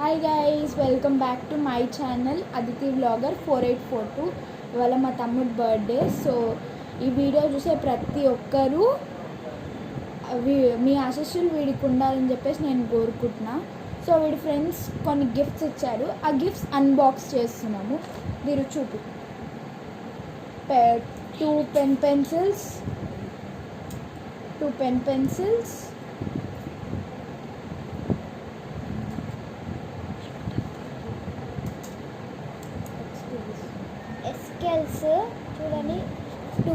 Hi guys, welcome back to my channel Aditi vlogger 4842. ఇవాళ మా తమ్ముడు బర్త్డే. సో ఈ వీడియో చూసే ప్రతి ఒక్కరూ మీ ఆశీస్సులు వీడికి ఉండాలని చెప్పేసి నేను కోరుకుంటున్నా. సో వీడి ఫ్రెండ్స్ కొన్ని గిఫ్ట్స్ ఇచ్చారు, ఆ గిఫ్ట్స్ అన్బాక్స్ చేస్తున్నాము. మీరు చూపి. 2 pen pencils, 2 pen pencils, scales చూడండి 2,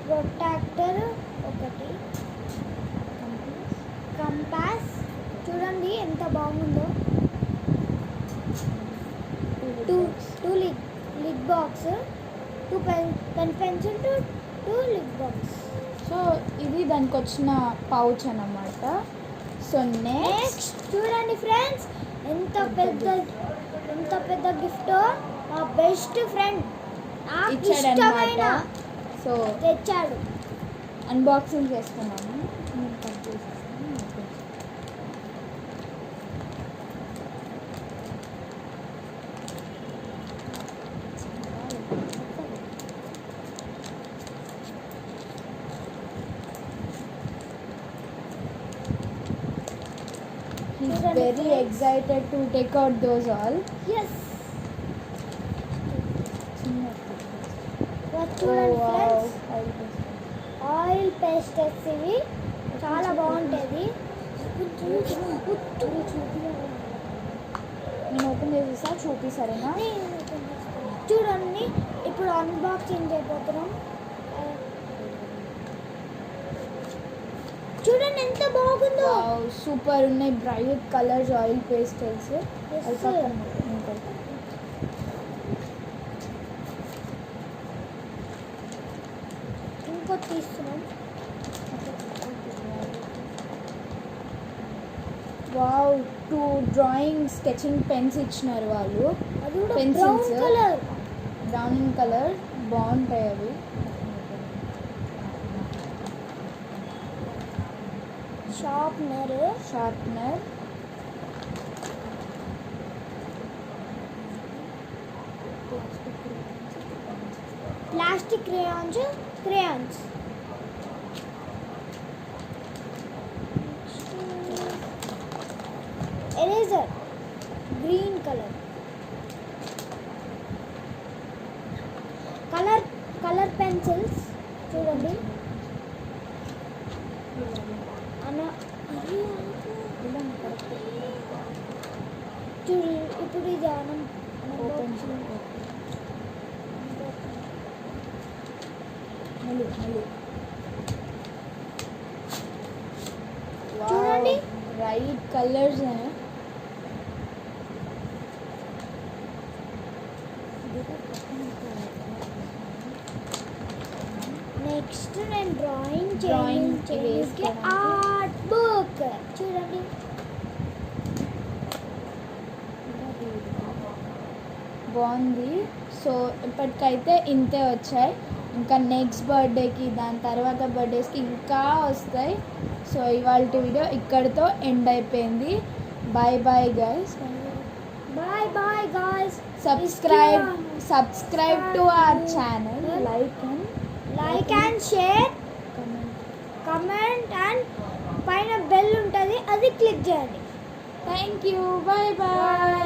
ప్రొట్రాక్టర్ 1, కంపాస్ చూడండి ఎంత బాగుందో, 2 lid box, 2 pen pencil, 2 lid box. So ఇది దానికి వచ్చిన పౌచ్ అన్నమాట. సో నెక్స్ట్ చూడండి ఫ్రెండ్స్, ఎంత పెద్ద గిఫ్ట్ మా బెస్ట్ ఫ్రెండ్ నాకు ఇష్టమైన సో తెచ్చాడు. అన్బాక్సింగ్ చేస్తున్నాము. He's very excited to take out those all. Yes. చూడండి ఫ్రెండ్స్, ఆయిల్ పేస్టెస్ ఇవి చాలా బాగుంటుంది. నేను ఓపెన్ చేసేసా, చూపి సరేనా? చూడండి ఇప్పుడు అన్బాక్సింగ్ చేయబోతున్నాం. చూడండి ఎంత బాగుందో, సూపర్ ఉన్నాయి. Bright colours oil pastels. ఇంకోటి తీస్తున్నాం. వావ్, 2 డ్రాయింగ్ స్కెచింగ్ పెన్స్ ఇచ్చినారు వాళ్ళు. అది కూడా పెన్సిల్స్ బ్రౌన్ కలర్ బాగుంటాయి అవి. Sharpener, plastic crayons, eraser green colour pencils చూడండి. చూడు ఇప్పుడు ఇది ఓపెన్ చూడండి బ్రైట్ కలర్స్. నెక్స్ట్ నేను డ్రాయింగ్ చేయడానికి ఆర్ట్ బుక్ చూడండి. బాగుంది. సో ఇప్పటికైతే ఇంతే వచ్చాయి. ఇంకా నెక్స్ట్ బర్త్డేకి, దాని తర్వాత బర్త్డేస్కి ఇంకా వస్తాయి. సో ఇవాళ వీడియో ఇక్కడితో ఎండ్ అయిపోయింది. Bye bye guys. Bye guys. Subscribe to our channel. Like and share, comment and పైన బెల్ ఉంటుంది, అది క్లిక్ చేయండి. Thank you. Bye bye.